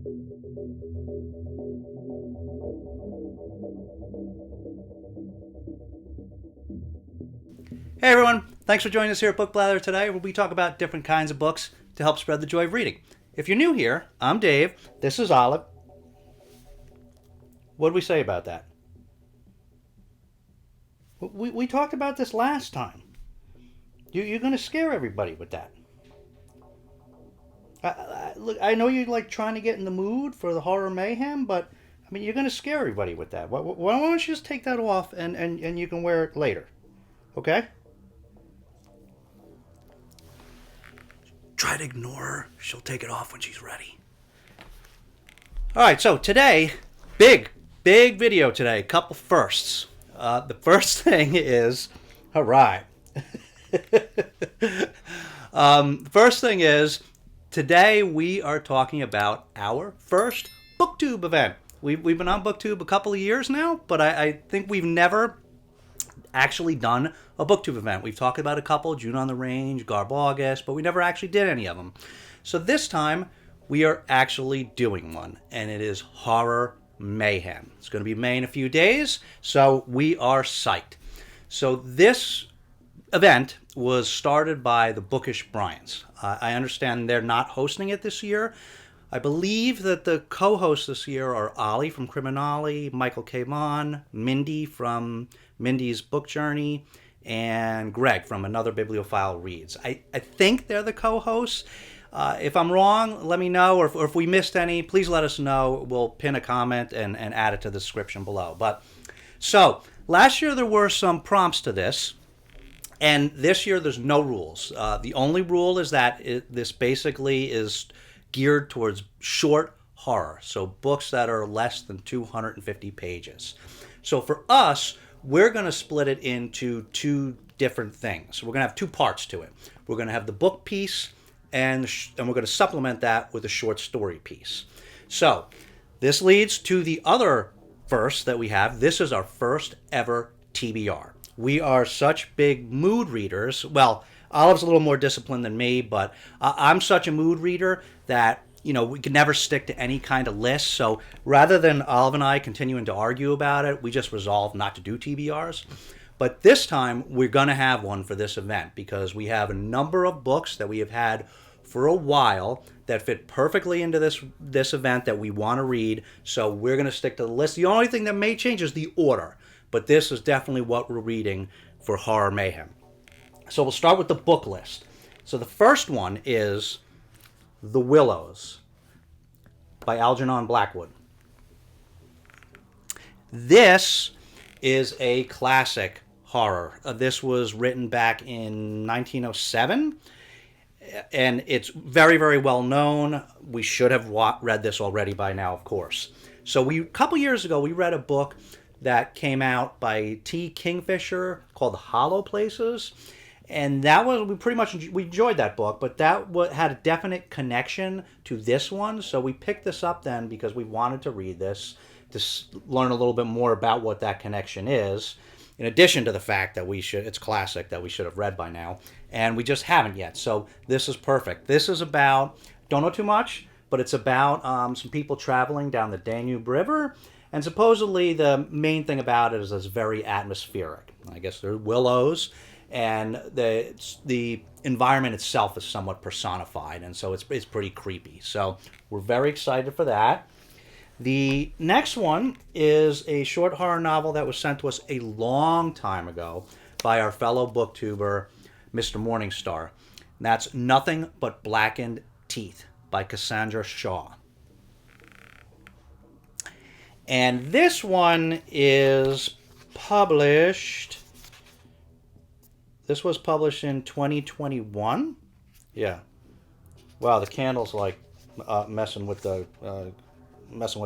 Hey everyone, thanks for joining us here at Book Blather today, where we talk about different kinds of books to help spread the joy of reading. If you're new here, I'm Dave, this is Olive. What did we say about that? We talked about this last time. You're going to scare everybody with that. Look, I know you're like trying to get in the mood for the horror mayhem, but I mean, you're going to scare everybody with that. Why don't you just take that off and you can wear it later, okay? Try to ignore her. She'll take it off when she's ready. All right, so today, big video today. Couple firsts. The first thing is, all right. First thing is, today we are talking about our first BookTube event. We've been on BookTube a couple of years now, but I think we've never actually done a BookTube event. We've talked about a couple, June on the Range, Garb August, but we never actually did any of them. So this time, we are actually doing one, and it is Horror Mayhem. It's going to be May in a few days, so we are psyched. So this event was started by the Bookish Bryants. I understand they're not hosting it this year. I believe that the co-hosts this year are Ollie from Criminale, Michael K. Vaughn, Mindy from Mindy's Book Journey, and Greg from Another Bibliophile Reads. I think they're the co-hosts. If I'm wrong, let me know, or if we missed any, please let us know. We'll pin a comment and add it to the description below. But so, last year there were some prompts to this, and this year there's no rules. The only rule is that this basically is geared towards short horror, so books that are less than 250 pages. So for us, we're going to split it into two different things. We're going to have two parts to it. We're going to have the book piece, and we're going to supplement that with a short story piece. So this leads to the other first that we have. This is our first ever TBR. We are such big mood readers. Well, Olive's a little more disciplined than me, but I'm such a mood reader that, you know, we can never stick to any kind of list. So rather than Olive and I continuing to argue about it, we just resolved not to do TBRs. But this time, we're going to have one for this event because we have a number of books that we have had for a while that fit perfectly into this event that we want to read. So we're going to stick to the list. The only thing that may change is the order, but this is definitely what we're reading for Horror Mayhem. So we'll start with the book list. So the first one is The Willows by Algernon Blackwood. This is a classic horror. This was written back in 1907, and it's very, very well known. We should have read this already by now, of course. So a couple years ago, we read a book that came out by T. Kingfisher called Hollow Places. And that was, we enjoyed that book, but that had a definite connection to this one. So we picked this up then because we wanted to read this, to learn a little bit more about what that connection is, in addition to the fact that it's classic, that we should have read by now. And we just haven't yet. So this is perfect. This is about, don't know too much, but it's about some people traveling down the Danube River. And supposedly the main thing about it is it's very atmospheric. I guess there are willows. And the environment itself is somewhat personified, and so it's pretty creepy. So we're very excited for that. The next one is a short horror novel that was sent to us a long time ago by our fellow booktuber, Mr. Morningstar. And that's Nothing But Blackened Teeth by Cassandra Shaw. And this one is published... This was published in 2021. Yeah. Wow, the candle's like messing with the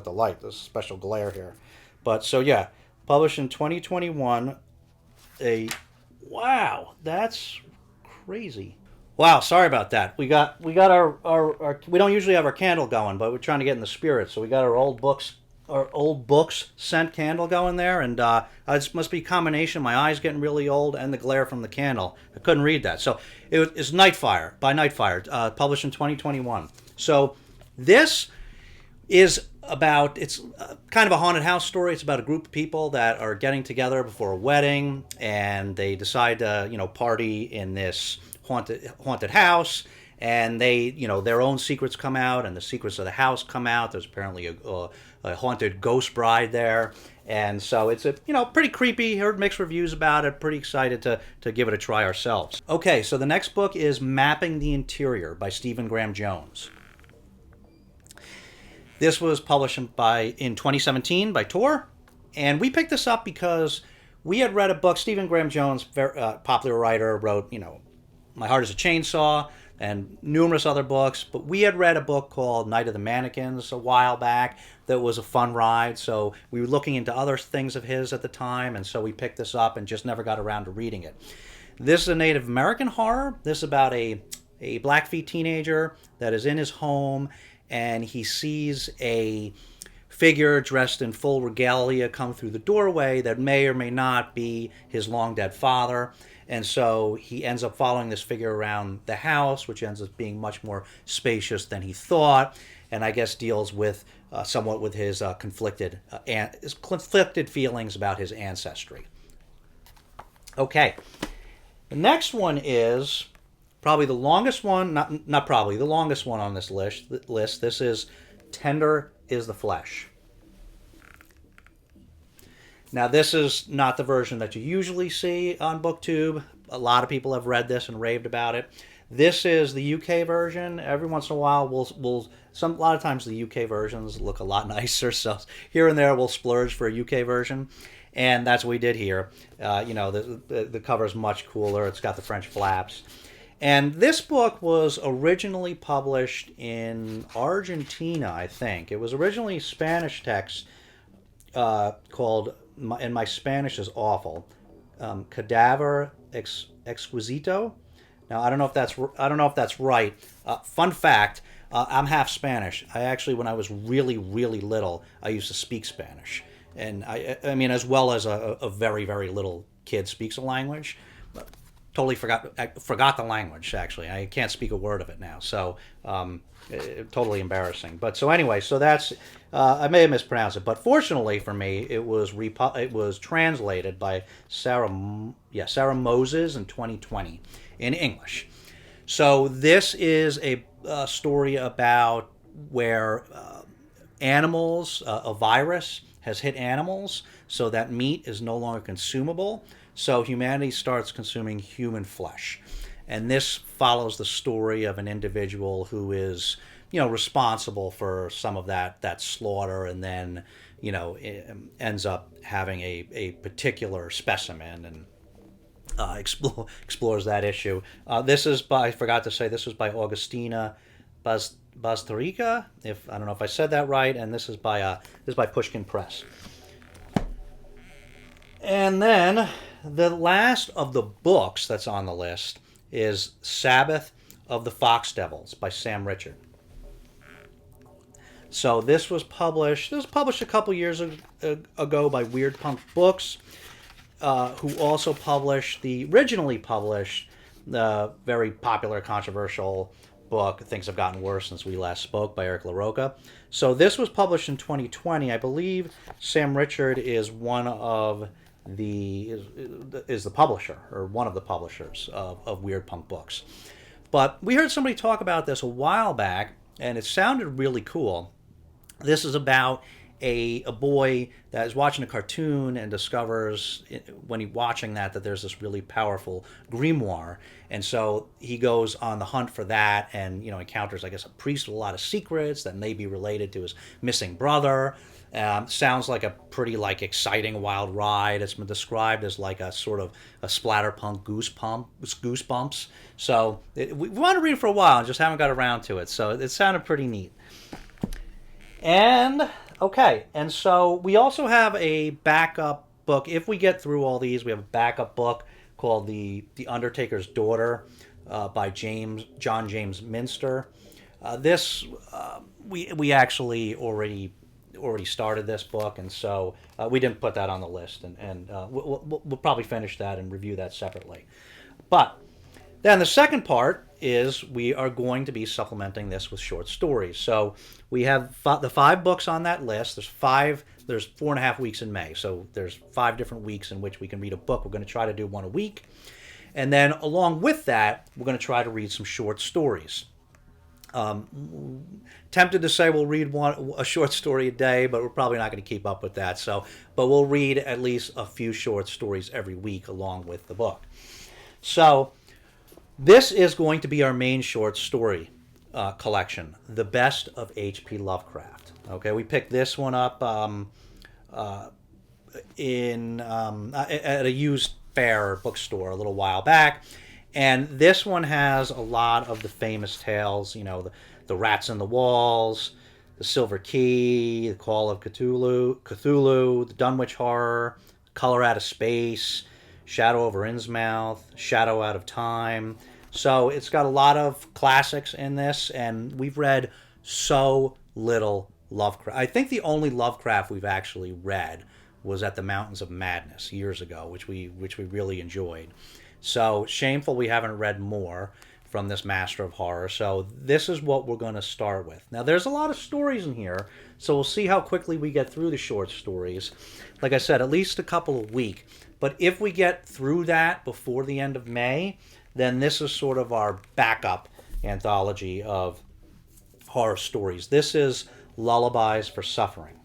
light. There's a special glare here. But so yeah, published in 2021. Wow, that's crazy. Wow, sorry about that. We got our we don't usually have our candle going, but we're trying to get in the spirit. So we got our old books scent candle going there, and it must be a combination. My eyes getting really old and the glare from the candle. I couldn't read that. So it's Nightfire by Nightfire, published in 2021. So this is about, it's kind of a haunted house story. It's about a group of people that are getting together before a wedding, and they decide to, party in this haunted house, and they, their own secrets come out, and the secrets of the house come out. There's apparently a haunted ghost bride there, and so it's a, pretty creepy. Heard mixed reviews about it. Pretty excited to give it a try ourselves. Okay, so the next book is Mapping the Interior by Stephen Graham Jones. This was published in 2017 by Tor, and we picked this up because we had read a book. Stephen Graham Jones, popular writer, wrote, My Heart is a Chainsaw and numerous other books, but we had read a book called Night of the Mannequins a while back that was a fun ride, so we were looking into other things of his at the time, and so we picked this up and just never got around to reading it. This is a Native American horror. This is about a Blackfeet teenager that is in his home, and he sees a figure dressed in full regalia come through the doorway that may or may not be his long-dead father. And so he ends up following this figure around the house, which ends up being much more spacious than he thought, and I guess deals with somewhat with his conflicted feelings about his ancestry. Okay, the next one is probably the longest one, not probably, the longest one on this list. This is Tender is the Flesh. Now, this is not the version that you usually see on BookTube. A lot of people have read this and raved about it. This is the UK version. Every once in a while, a lot of times the UK versions look a lot nicer. So here and there, we'll splurge for a UK version, and that's what we did here. The cover is much cooler. It's got the French flaps. And this book was originally published in Argentina, I think. It was originally Spanish text called, and my Spanish is awful, Cadaver Exquisito. Now I don't know if that's right. Fun fact: I'm half Spanish. I actually, when I was really, really little, I used to speak Spanish, and I mean, as well as a very, very little kid speaks a language. Totally forgot the language, actually. I can't speak a word of it now, so totally embarrassing. But so anyway, so that's, I may have mispronounced it, but fortunately for me, it was translated by Sarah Moses in 2020 in English. So this is a story about where animals, a virus has hit animals, so that meat is no longer consumable. So humanity starts consuming human flesh. And this follows the story of an individual who is, responsible for some of that slaughter, and then, ends up having a particular specimen and explores that issue. This is by, I forgot to say, this was by Agustina Bazterrica, I don't know if I said that right, and this is by Pushkin Press. And then the last of the books that's on the list is Sabbath of the Fox Devils by Sam Richard. So this was published a couple years ago by Weird Punk Books, who also originally published the very popular, controversial book, Things Have Gotten Worse Since We Last Spoke by Eric LaRocca. So this was published in 2020. I believe Sam Richard is the publisher, or one of the publishers of Weird Punk Books. But we heard somebody talk about this a while back, and it sounded really cool. This is about a boy that is watching a cartoon and discovers, when he's watching that there's this really powerful grimoire. And so he goes on the hunt for that and, encounters, I guess, a priest with a lot of secrets that may be related to his missing brother. Sounds like a pretty exciting wild ride. It's been described as like a sort of a splatterpunk goosebumps. So we wanted to read it for a while and just haven't got around to it. So it sounded pretty neat. And so we also have a backup book. If we get through all these, we have a backup book called The Undertaker's Daughter by John James Minster. We actually already started this book, and so we didn't put that on the list, and we'll probably finish that and review that separately. But then the second part is we are going to be supplementing this with short stories. So we have the 5 books on that list. There's 4.5 weeks in May. So there's 5 different weeks in which we can read a book. We're going to try to do one a week. And then along with that, we're going to try to read some short stories. Tempted to say we'll read a short story a day, but we're probably not going to keep up with that. But we'll read at least a few short stories every week along with the book. So this is going to be our main short story collection, The Best of H.P. Lovecraft. Okay, we picked this one up at a used fair bookstore a little while back. And this one has a lot of the famous tales, the Rats in the Walls, the Silver Key, the Call of Cthulhu, the Dunwich Horror, Color Out of Space, Shadow over Innsmouth, Shadow Out of Time. So it's got a lot of classics in this, and we've read so little Lovecraft. I think the only Lovecraft we've actually read was at the Mountains of Madness years ago, which we really enjoyed. So shameful we haven't read more from this master of horror. So this is what we're going to start with. Now there's a lot of stories in here, so we'll see how quickly we get through the short stories. Like I said, at least a couple a week. But if we get through that before the end of May, then this is sort of our backup anthology of horror stories. This is Lullabies for Suffering.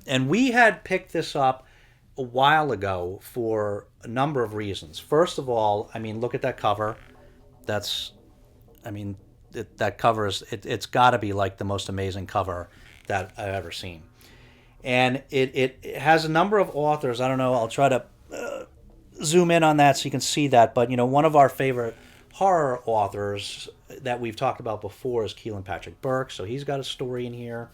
And we had picked this up a while ago for a number of reasons. First of all, look at that cover. That cover it's got to be like the most amazing cover that I've ever seen. And it has a number of authors. I don't know, I'll try to zoom in on that so you can see that. But, one of our favorite horror authors that we've talked about before is Keelan Patrick Burke. So he's got a story in here.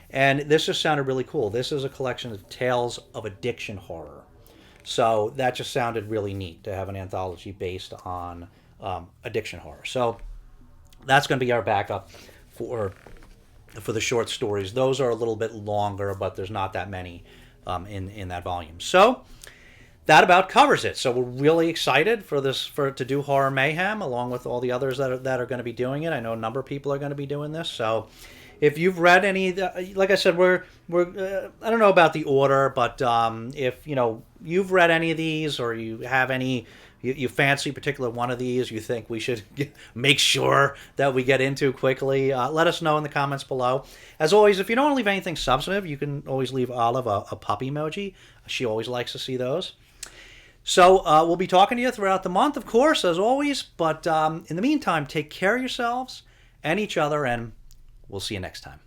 And this just sounded really cool. This is a collection of tales of addiction horror. So that just sounded really neat to have an anthology based on addiction horror. So that's going to be our backup for the short stories. Those are a little bit longer, but there's not that many in that volume. So that about covers it. So we're really excited to do Horror Mayhem along with all the others that are going to be doing it. I know a number of people are going to be doing this. So if you've read any, like I said, we're I don't know about the order, but if you've read any of these, or you have any, you fancy a particular one of these, you think we should make sure that we get into quickly, let us know in the comments below. As always, if you don't want to leave anything substantive, you can always leave Olive a puppy emoji. She always likes to see those. So we'll be talking to you throughout the month, of course, as always. But in the meantime, take care of yourselves and each other, and we'll see you next time.